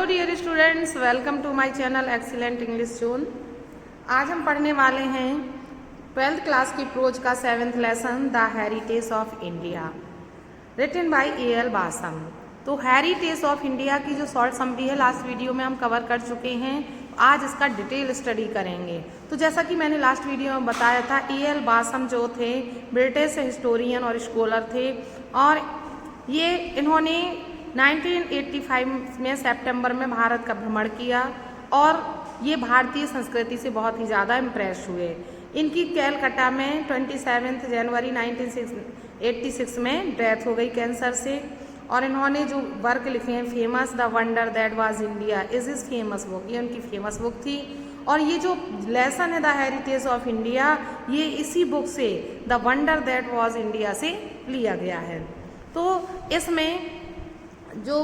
Hello dear students, welcome to my channel excellent English zone. आज हम पढ़ने वाले हैं 12th क्लास की प्रोज का 7th lesson the heritage of India, written by A L. Basham. तो हेरिटेज ऑफ इंडिया की जो शॉर्ट समरी है लास्ट वीडियो में हम कवर कर चुके हैं। आज इसका डिटेल स्टडी करेंगे। तो जैसा कि मैंने लास्ट वीडियो में बताया था, ए.एल. बासम जो थे ब्रिटिश हिस्टोरियन और स्कॉलर थे और ये इन्होंने 1985 में सितंबर में भारत का भ्रमण किया और ये भारतीय संस्कृति से बहुत ही ज़्यादा इम्प्रेस हुए। इनकी कैलकाटा में 27 जनवरी 1986 में डेथ हो गई कैंसर से। और इन्होंने जो वर्क लिखे हैं famous the wonder that was India is is famous book, ये उनकी फेमस बुक थी। और ये जो लेसन है द हेरिटेज ऑफ इंडिया, ये इसी बुक से the wonder that was India से लिया गया है। तो इसमें जो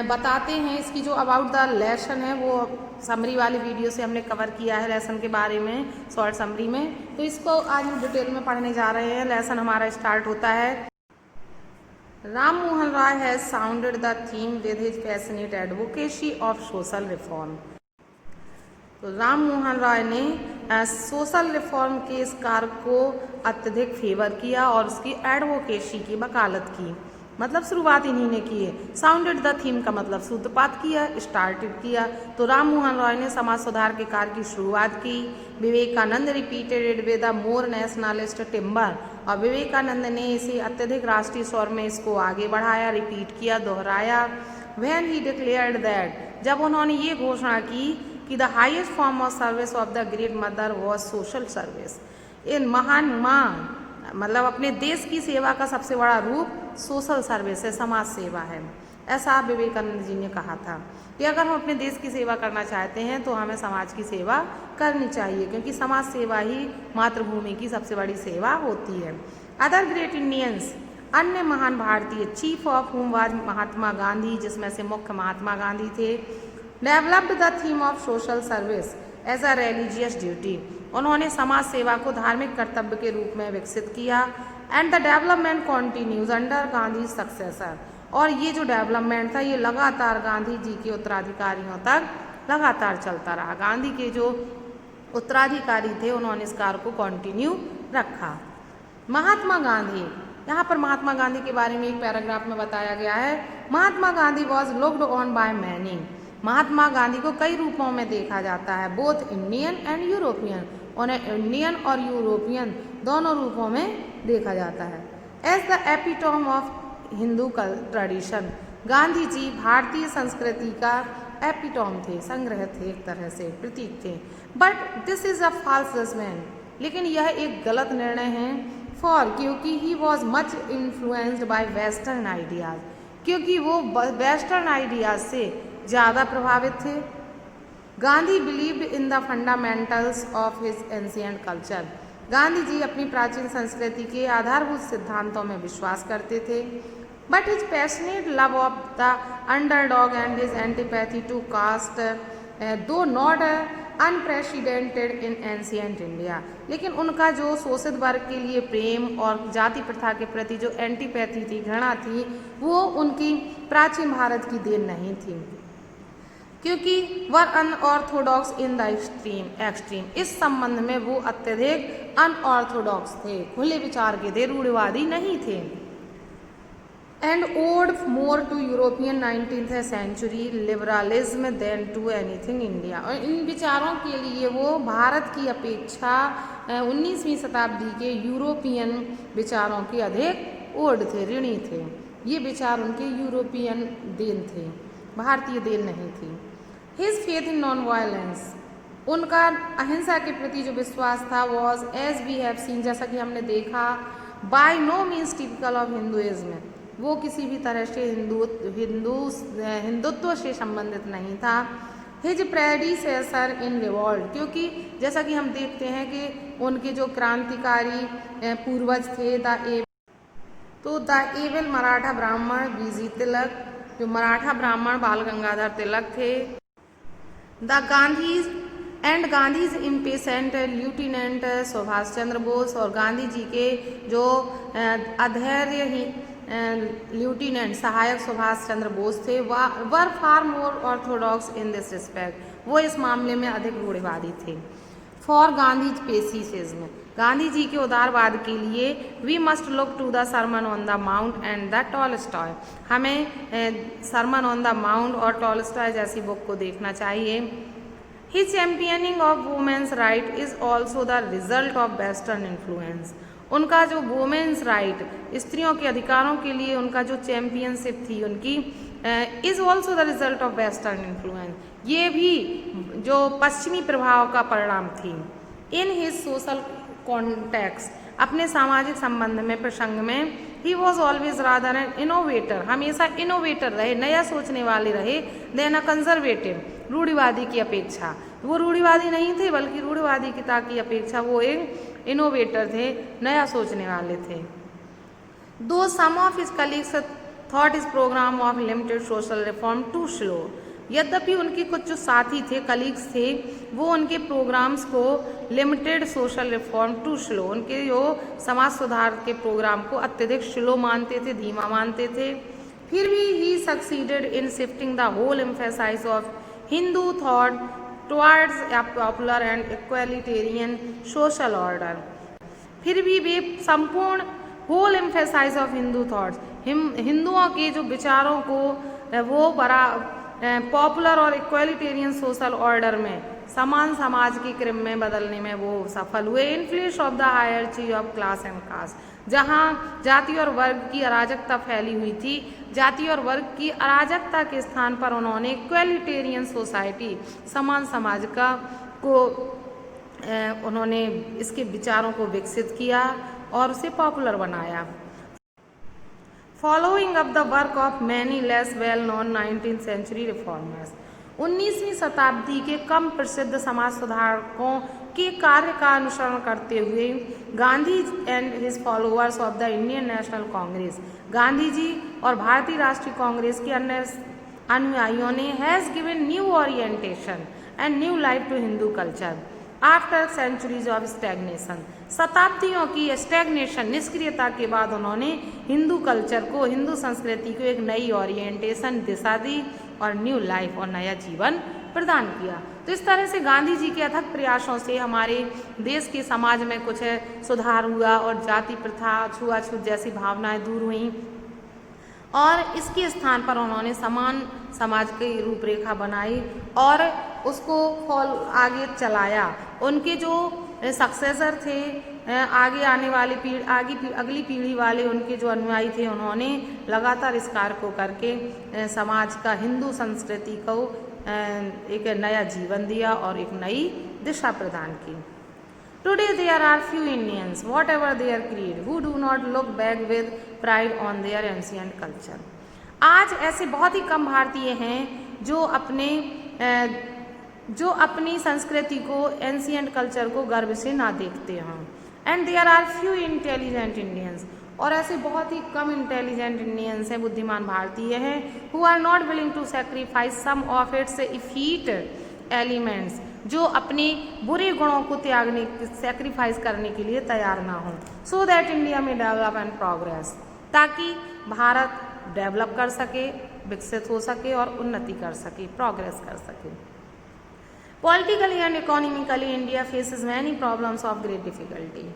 बताते हैं इसकी जो अबाउट द लेसन है वो समरी वाली वीडियो से हमने कवर किया है लेसन के बारे में शॉर्ट समरी में। तो इसको आज हम डिटेल में पढ़ने जा रहे हैं। लेसन हमारा स्टार्ट होता है। Ram Mohan Roy has sounded the theme with his passionate advocacy of social reform. तो राम मोहन रॉय ने सोशल रिफॉर्म के इस कार्य को अत्यधिक फेवर किया और उसकी एडवोकेसी की वकालत की, मतलब शुरुआत इन्हीं ने की है। साउंडेड द थीम का मतलब सूत्रपात किया, स्टार्टेड किया। तो राम मोहन रॉय ने समाज सुधार के कार्य की शुरुआत की। Vivekananda repeated it with a more nationalist timbre, और विवेकानंद ने इसे अत्यधिक राष्ट्रीय स्वर में इसको आगे बढ़ाया, रिपीट किया, दोहराया। व्हेन ही डिक्लेयर्ड दैट, जब उन्होंने ये घोषणा की कि the highest form of service of the great mother was social service, इन महान माँ मतलब अपने देश की सेवा का सबसे बड़ा रूप सोशल सर्विस है, समाज सेवा है। ऐसा विवेकानंद जी ने कहा था कि अगर हम अपने देश की सेवा करना चाहते हैं तो हमें समाज की सेवा करनी चाहिए, क्योंकि समाज सेवा ही मातृभूमि की सबसे बड़ी सेवा होती है। अदर ग्रेट इंडियंस, अन्य महान भारतीय, chief of whom was Mahatma Gandhi, जिसमें से मुख्य महात्मा गांधी थे। Developed the theme of social service as a religious duty, उन्होंने समाज सेवा को धार्मिक कर्तव्य के रूप में विकसित किया। And the development continues under Gandhi successor, और ये जो डेवलपमेंट था ये लगातार गांधी जी के उत्तराधिकारियों तक लगातार चलता रहा। गांधी के जो उत्तराधिकारी थे उन्होंने इस कार्य को कंटिन्यू रखा। महात्मा गांधी, यहाँ पर महात्मा गांधी के बारे में एक पैराग्राफ में बताया गया है। Mahatma Gandhi was looked on by many, Mahatma Gandhi को कई रूपों में देखा जाता है, बोथ इंडियन एंड यूरोपियन, उन्हें इंडियन और यूरोपियन दोनों रूपों में देखा जाता है। As the epitome of Hindu tradition, Gandhi ji भारतीय संस्कृति का एपिटोम थे, संग्रह थे, एक तरह से प्रतीक थे। But this is a false judgement, लेकिन यह एक गलत निर्णय है। फॉर, क्योंकि he was much influenced by western ideas, क्योंकि वो वेस्टर्न आइडियाज से ज़्यादा प्रभावित थे। Gandhi believed in the fundamentals of his ancient culture, Gandhi ji अपनी प्राचीन संस्कृति के आधारभूत सिद्धांतों में विश्वास करते थे। But his passionate love of the underdog and his antipathy to caste though not unprecedented in ancient India, लेकिन उनका जो शोषित वर्ग के लिए प्रेम और जाति प्रथा के प्रति जो एंटीपैथी थी, घृणा थी, वो उनकी प्राचीन भारत की देन नहीं थी, क्योंकि वर अनऑर्थोडॉक्स इन द एक्सट्रीम, इस संबंध में वो अत्यधिक अनऑर्थोडॉक्स थे, खुले विचार के थे, रूढ़िवादी नहीं थे। And owed more to European 19th century liberalism than to anything India, और इन विचारों के लिए वो भारत की अपेक्षा 19वीं शताब्दी के यूरोपियन विचारों के अधिक ओड थे, ऋणी थे। ये विचार उनके यूरोपियन देन थे, भारतीय देन नहीं थी। His faith in non violence, उनका अहिंसा के प्रति जो विश्वास था, was as we have seen, जैसा कि हमने देखा, by no means typical of Hinduism, वो किसी भी तरह से हिंदुत्व से संबंधित नहीं था। हिज प्रेडिसेसर इन रिवॉल्ट, क्योंकि जैसा कि हम देखते हैं कि उनके जो क्रांतिकारी पूर्वज थे द एबल मराठा ब्राह्मण बीजी तिलक, जो मराठा ब्राह्मण बाल गंगाधर तिलक थे। The Gandhi's and Gandhi's impatient lieutenant Subhash Chandra Bose, और गांधी जी के जो अधैर्य ही लेफ्टिनेंट सहायक सुभाष चंद्र बोस थे were far more orthodox in this respect, वो इस मामले में अधिक रूढ़िवादी थे। फॉर गांधी पेसिसिज्म, गांधी जी के उदारवाद के लिए we must look to the sermon on the mount and the Tolstoy, हमें सरमन ऑन द माउंट और टॉलस्टॉय जैसी बुक को देखना चाहिए। His championing of women's right is also the result of Western influence. उनका जो वुमेन्स राइट, स्त्रियों के अधिकारों के लिए उनका जो चैम्पियनशिप थी उनकी, is also the result of western influence, ये भी जो पश्चिमी प्रभाव का परिणाम थी। इन हिज सोशल कॉन्टेक्स्ट, अपने सामाजिक संबंध में प्रसंग में, he was always rather N innovator, हमेशा इनोवेटर रहे, नया सोचने वाले रहे, देन अ कंजर्वेटिव, रूढ़िवादी की अपेक्षा। वो रूढ़िवादी नहीं थे बल्कि रूढ़िवादी की अपेक्षा वो एक इनोवेटर थे, नया सोचने वाले थे। Though some of his colleagues thought his programme of limited social reform to slow, यद्यपि उनके कुछ जो साथी थे, कलीग्स थे, वो उनके प्रोग्राम्स को limited social reform to slow, उनके जो समाज सुधार के प्रोग्राम को अत्यधिक स्लो मानते थे, धीमा मानते थे। फिर भी he succeeded in shifting the whole emphasise of Hindu thought towards a popular and egalitarian social order, फिर भी वे संपूर्ण whole emphasise of Hindu thoughts, हिंदुओं के जो विचारों को वो बड़ा पॉपुलर और इक्वालिटेरियन सोशल ऑर्डर में, समान समाज के क्रम में बदलने में वो सफल हुए। Influence of the hierarchy of class and caste, जहाँ जाति और वर्ग की अराजकता फैली हुई थी, जाति और वर्ग की अराजकता के स्थान पर उन्होंने इक्वालिटेरियन सोसाइटी, समान समाज का को उन्होंने इसके विचारों को विकसित किया और उसे पॉपुलर बनाया। Following up the work of many less well known 19th century reformers, 19वीं शताब्दी के कम प्रसिद्ध समाज सुधारकों के कार्य का अनुसरण करते हुए Gandhi and his followers of the Indian National Congress, Gandhi ji और भारतीय राष्ट्रीय कांग्रेस के अन्य अनुयायियों ने has given new orientation and new life to Hindu culture after centuries of stagnation, शताब्दियों की स्टैग्नेशन, निष्क्रियता के बाद उन्होंने हिंदू कल्चर को, हिंदू संस्कृति को एक नई ओरिएंटेशन, दिशा दी और न्यू लाइफ और नया जीवन प्रदान किया। तो इस तरह से गांधी जी के अथक प्रयासों से हमारे देश के समाज में कुछ सुधार हुआ और जाति प्रथा, छुआछूत जैसी भावनाएं दूर हुईं और इसके स्थान पर उन्होंने समान समाज की रूपरेखा बनाई और उसको आगे चलाया। उनके जो सक्सेसर थे, आगे आने वाली अगली पीढ़ी वाले उनके जो अनुयायी थे, उन्होंने लगातार इस कार्य को करके समाज का, हिंदू संस्कृति को एक नया जीवन दिया और एक नई दिशा प्रदान की। Today there are few Indians, whatever their creed, who do not look back with pride on their ancient culture. आज ऐसे बहुत ही कम भारतीय हैं जो अपनी संस्कृति को, एंशियंट कल्चर को गर्व से ना देखते हों। And there are few intelligent Indians, और ऐसे बहुत ही कम इंटेलिजेंट इंडियंस हैं, बुद्धिमान भारतीय हैं, who are not willing to sacrifice some of its effete elements, जो अपने बुरे गुणों को त्यागने, सेक्रीफाइस करने के लिए तैयार ना हो, सो दैट इंडिया में डेवलप एंड प्रोग्रेस, ताकि भारत डेवलप कर सके, विकसित हो सके और उन्नति कर सके, प्रोग्रेस कर सके। Politically and economically India faces many problems of great difficulty,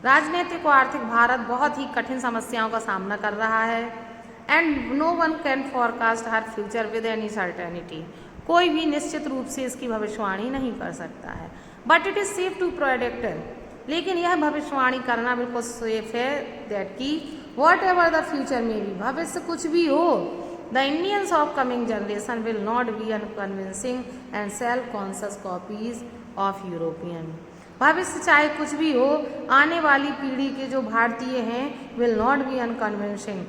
राजनीतिक और आर्थिक भारत बहुत ही कठिन समस्याओं का सामना कर रहा है। And no one can forecast her future with any certainty, कोई भी निश्चित रूप से इसकी भविष्यवाणी नहीं कर सकता है। But it is safe to predict, लेकिन यह भविष्यवाणी करना बिल्कुल सेफ है दैट की वॉट एवर द फ्यूचर में भी, भविष्य कुछ भी हो, the Indians of coming generation will not be unconvincing and self conscious copies of European, भविष्य चाहे कुछ भी हो, आने वाली पीढ़ी के जो भारतीय हैं will not be unconvincing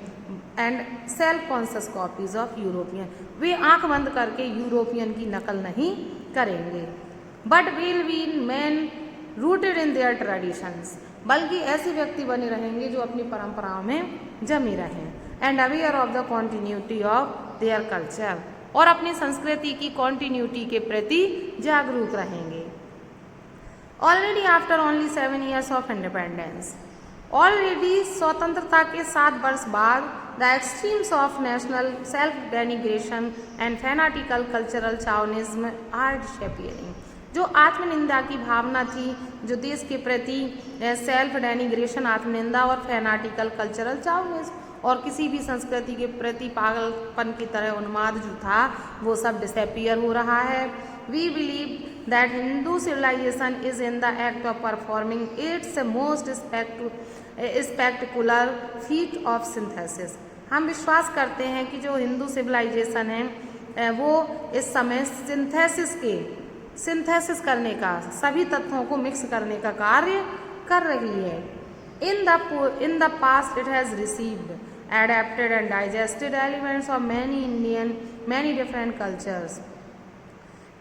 and self conscious copies of European, वे आंख बंद करके यूरोपियन की नकल नहीं करेंगे। But will be man rooted in their traditions, बल्कि ऐसे व्यक्ति बने रहेंगे जो अपनी परंपराओं में जमे रहें। And aware of the continuity of their culture, और अपनी संस्कृति की कॉन्टिन्यूटी के प्रति जागरूक रहेंगे। Already after only 7 years of independence, already स्वतंत्रता के 7 वर्ष बाद the extremes of national self denigration and fanatical cultural chauvinism are disappearing. जो आत्मनिंदा की भावना थी, जो देश के प्रति सेल्फ डेनिग्रेशन आत्मनिंदा और फैनाटिकल कल्चरल चाउनिज्म और किसी भी संस्कृति के प्रति पागलपन की तरह उन्माद जो था वो सब डिसअपियर हो रहा है। We believe that Hindu civilization is in the act of performing its most spectacular feat of synthesis। हम विश्वास करते हैं कि जो हिंदू सिविलाइजेशन है वो इस समय सिंथेसिस करने का, सभी तत्वों को मिक्स करने का कार्य कर रही है। In the past it has received, adapted and digested elements of many different cultures।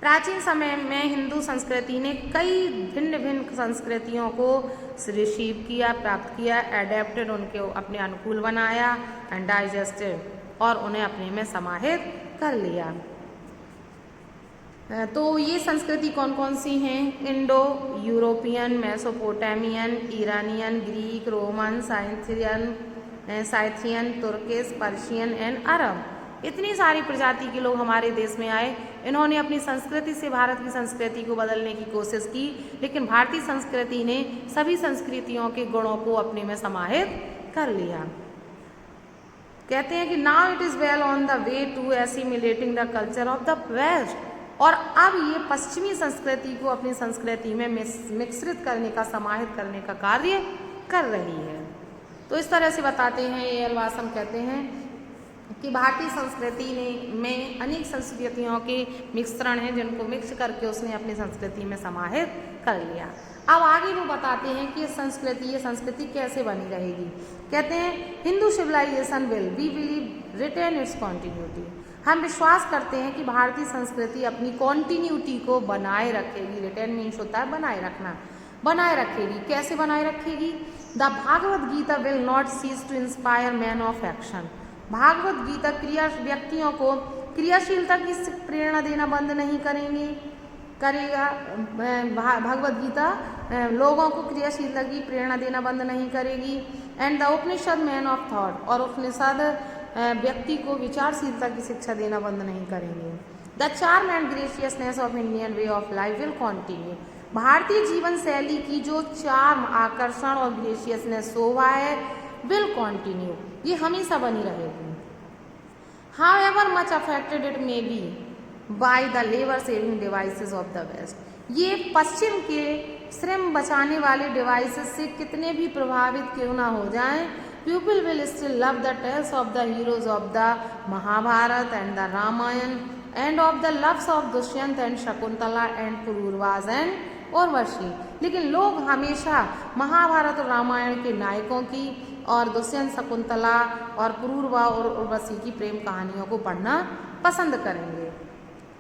प्राचीन समय में हिंदू संस्कृति ने कई भिन्न भिन्न संस्कृतियों को रिसीव किया, प्राप्त किया, एडेप्टेड उनके अपने अनुकूल बनाया, एंड डाइजेस्टेड और उन्हें अपने में समाहित कर लिया। तो ये संस्कृति कौन कौन सी हैं? Indo European, Mesopotamian, Iranian, Greek, Roman, Scythian, Turkish, Persian and Arab. इतनी सारी प्रजाति के लोग हमारे देश में आए। इन्होंने अपनी संस्कृति से भारत की संस्कृति को बदलने की कोशिश की, लेकिन भारतीय संस्कृति ने सभी संस्कृतियों के गुणों को अपने में समाहित कर लिया। कहते हैं कि now it is well on the way to assimilating the culture of the west. और अब ये पश्चिमी संस्कृति को अपनी संस्कृति में मिश्रित करने का, समाहित करने का कार्य कर रही है। तो इस तरह से बताते हैं ये एलवासन, कहते हैं कि भारतीय संस्कृति में अनेक संस्कृतियों के मिश्रण हैं जिनको मिक्स करके उसने अपनी संस्कृति में समाहित कर लिया। अब आगे वो बताते हैं कि ये संस्कृति कैसे बनी रहेगी। कहते हैं Hindu civilisation we believe retain its continuity. हम विश्वास करते हैं कि भारतीय संस्कृति अपनी कॉन्टिन्यूटी को बनाए रखेगी। रिटेन मीन्स होता है बनाए रखना, बनाए रखेगी। कैसे बनाए रखेगी? The Bhagavad Gita will not cease to inspire men of action. Bhagavad Gita व्यक्तियों को क्रियाशीलता की प्रेरणा देना बंद नहीं करेगा। भगवत गीता लोगों को क्रियाशीलता की प्रेरणा देना बंद नहीं करेगी। And the Upanishad man of thought, और उपनिषद व्यक्ति को विचारशीलता की शिक्षा देना बंद नहीं करेंगे। The charm and graciousness of Indian way of life will continue. Bharatiya Jeevan शैली की जो चार्म, आकर्षण और ग्रेशियसनेस, शोभा है, विल कॉन्टिन्यू, ये हमेशा बनी रहेगी। However much affected it may be by the labor saving devices of the West। ये पश्चिम के श्रम बचाने वाले डिवाइसेस से कितने भी प्रभावित क्यों ना हो जाएं, people will still love the tales of the heroes of the Mahabharata and the Ramayana and of the loves of Dushyanta and Shakuntala and Pururavas and Urvashi. लेकिन लोग हमेशा महाभारत और रामायण के नायकों की और दुष्यंत, शकुंतला और पुरूरवा और उर्वशी की प्रेम कहानियों को पढ़ना पसंद करेंगे।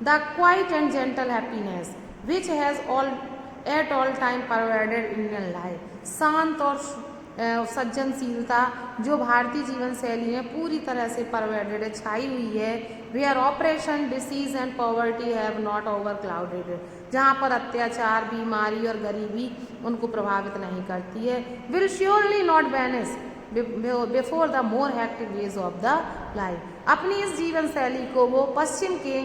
The quiet and gentle happiness which has at all time pervaded Indian life. शांत और सज्जनशीलता जो भारतीय जीवन शैली में पूरी तरह से परवेडेड, छाई हुई है। Where oppression, disease and poverty have not overclouded. जहाँ पर अत्याचार, बीमारी और गरीबी उनको प्रभावित नहीं करती है। Will surely not banish before the more hectic ways of the life. अपनी इस जीवन शैली को वो पश्चिम के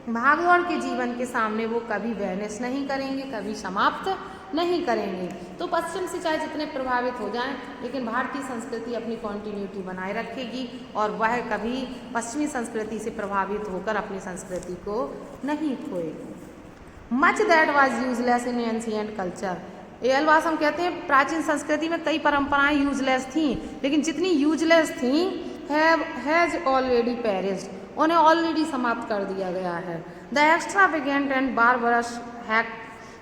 भागदौड़ के जीवन के सामने वो कभी बैनिश नहीं करेंगे, कभी समाप्त नहीं करेंगे। तो पश्चिम से चाहे जितने प्रभावित हो जाएं, लेकिन भारतीय संस्कृति अपनी कॉन्टिन्यूटी बनाए रखेगी और वह कभी पश्चिमी संस्कृति से प्रभावित होकर अपनी संस्कृति को नहीं खोएगी। Much that was useless in ancient culture. L Basham कहते हैं प्राचीन संस्कृति में कई परंपराएं यूजलेस थीं, लेकिन जितनी यूजलेस थीं हैज ऑलरेडी पेरिस्ड, उन्हें ऑलरेडी समाप्त कर दिया गया है। The extravagant and barbarous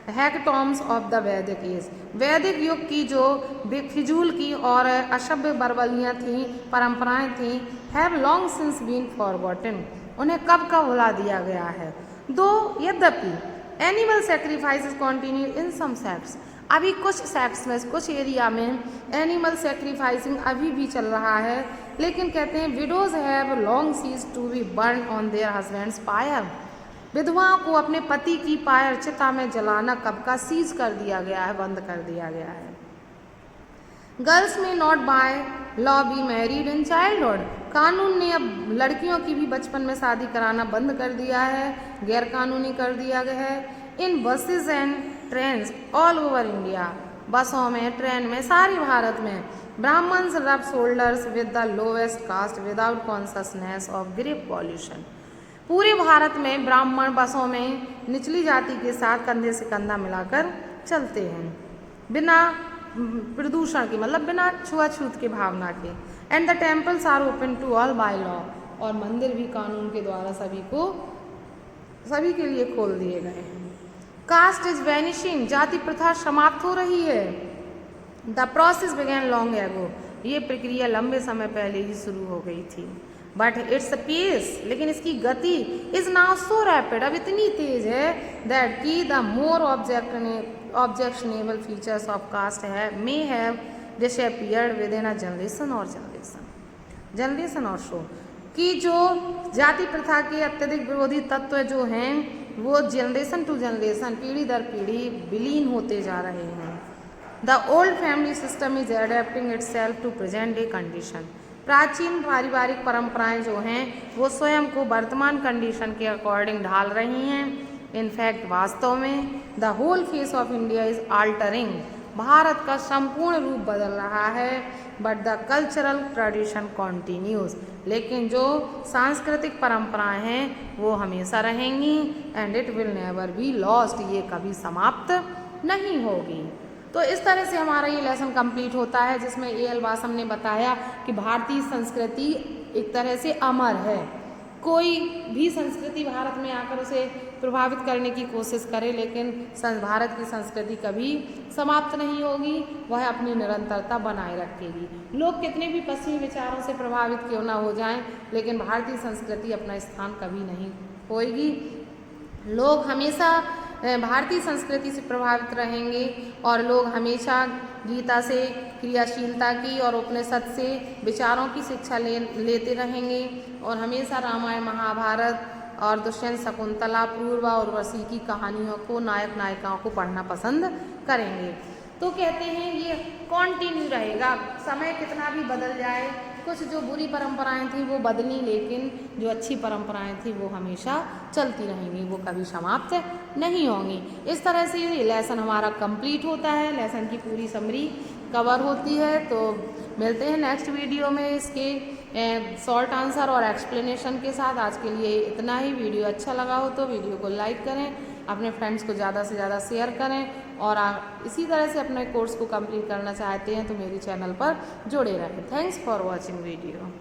hecatombs of the Vedic age. वैदिक युग की जो फिजूल की और असभ्य बरबलियाँ थीं, परंपराएं थीं, have long since been forgotten, उन्हें कब का भुला दिया गया है। दो यद्यपि animal sacrifices continue in some sects, अभी कुछ सेक्ट्स में, कुछ एरिया में एनिमल सेक्रीफाइसिंग अभी भी चल रहा है, लेकिन कहते हैं widows have long cease to be burn on their husbands fire. विधवाओं को अपने पति की पायर चिता में जलाना कब का सीज कर दिया गया है, बंद कर दिया गया है। गर्ल्स में not by law be married in childhood, कानून ने अब लड़कियों की भी बचपन में शादी कराना बंद कर दिया है, गैर कानूनी कर दिया गया है। In buses and trains all over India, बसों में ट्रेन में सारे भारत में Brahmans rub shoulders with the lowest caste without consciousness of grave pollution, पूरे भारत में ब्राह्मण बसों में निचली जाति के साथ कंधे से कंधा मिलाकर चलते हैं, बिना प्रदूषण की, मतलब बिना छुआछूत की भावना के। And the temples are open to all by law, और मंदिर भी कानून के द्वारा सभी के लिए खोल दिए गए हैं। कास्ट इज वैनिशिंग, जाति प्रथा समाप्त हो रही है। The process begin long ago, ये प्रक्रिया लंबे समय पहले ही शुरू हो गई थी। बट इट्स पेस, लेकिन इसकी गति इज नाउ सो रैपिड, अब इतनी तेज है दैट की the more objectionable features of caste may have disappeared within a generation और सो, कि जो जाति प्रथा के अत्यधिक विरोधी तत्व जो हैं वो जनरेशन टू जनरेशन, पीढ़ी दर पीढ़ी विलीन होते जा रहे हैं। The old family system is adapting itself to present day condition, प्राचीन पारिवारिक परंपराएं जो हैं वो स्वयं को वर्तमान कंडीशन के अकॉर्डिंग ढाल रही हैं। इनफैक्ट वास्तव में the whole face of India is altering, भारत का संपूर्ण रूप बदल रहा है। But the cultural tradition continues, लेकिन जो सांस्कृतिक परंपराएं हैं वो हमेशा रहेंगी। And it will never be lost, ये कभी समाप्त नहीं होगी। तो इस तरह से हमारा ये लेसन कंप्लीट होता है, जिसमें ए.एल. वासम ने बताया कि भारतीय संस्कृति एक तरह से अमर है, कोई भी संस्कृति भारत में आकर उसे प्रभावित करने की कोशिश करे लेकिन भारत की संस्कृति कभी समाप्त नहीं होगी, वह अपनी निरंतरता बनाए रखेगी। लोग कितने भी पश्चिमी विचारों से प्रभावित क्यों ना हो जाएं, लेकिन भारतीय संस्कृति अपना स्थान कभी नहीं खोएगी। लोग हमेशा भारतीय संस्कृति से प्रभावित रहेंगे और लोग हमेशा गीता से क्रियाशीलता की और उपनिषद से विचारों की शिक्षा लेते रहेंगे और हमेशा रामायण महाभारत और दुष्यंत शकुंतला पूर्वा और उर्वशी की कहानियों को, नायक नायिकाओं को पढ़ना पसंद करेंगे। तो कहते हैं ये कॉन्टिन्यू रहेगा, समय कितना भी बदल जाए, कुछ जो बुरी परंपराएं थी वो बदली, लेकिन जो अच्छी परंपराएं थी वो हमेशा चलती रहेंगी, वो कभी समाप्त नहीं होंगी। इस तरह से ये लेसन हमारा कंप्लीट होता है, लेसन की पूरी समरी कवर होती है। तो मिलते हैं नेक्स्ट वीडियो में इसके शॉर्ट आंसर और एक्सप्लेनेशन के साथ। आज के लिए इतना ही। वीडियो अच्छा लगा हो तो वीडियो को लाइक करें, अपने फ्रेंड्स को ज़्यादा से ज़्यादा शेयर करें और इसी तरह से अपने कोर्स को कंप्लीट करना चाहते हैं तो मेरे चैनल पर जुड़े रहें। Thanks for watching video.